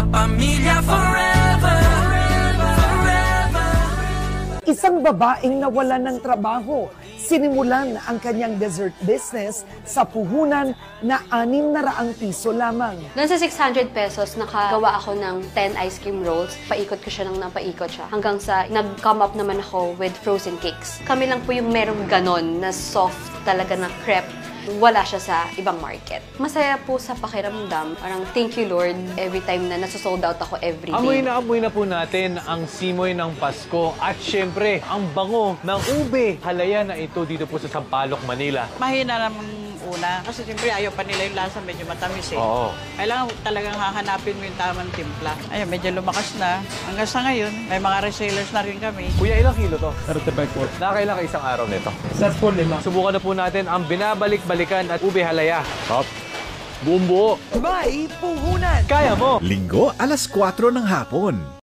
Kapamilya forever. Isang babaeng nawalan ng trabaho, sinimulan ang kanyang dessert business sa puhunan na 600 piso lamang. Doon sa 600 pesos, nakagawa ako ng 10 ice cream rolls. Paikot ko siya ng napaikot siya. Hanggang sa nag-come up naman ako with frozen cakes. Kami lang po yung merong ganon na soft talaga na crepe. Wala siya sa ibang market. Masaya po sa pakiramdam. Parang thank you Lord every time na nasusold out ako every day. Amoy na po natin ang simoy ng Pasko at syempre ang bango ng ube halaya na ito dito po sa Sampaloc, Manila. Mahina naman una kasi siyempre ayaw pa nila yung lasa, medyo matamis eh. Oo. Kailangan talagang hahanapin mo yung tamang timpla. Ayun, medyo lumakas na. Hanggang sa ngayon, may mga resellers na rin kami. Kuya, ilang kilo to? 35 po. Nakakailan ka isang araw nito? Sir po, 5. Subukan na po natin ang binabalik-balikan at ube halaya. Hop. Buong buo. May puhunan! Kaya mo! Linggo, alas 4 ng hapon.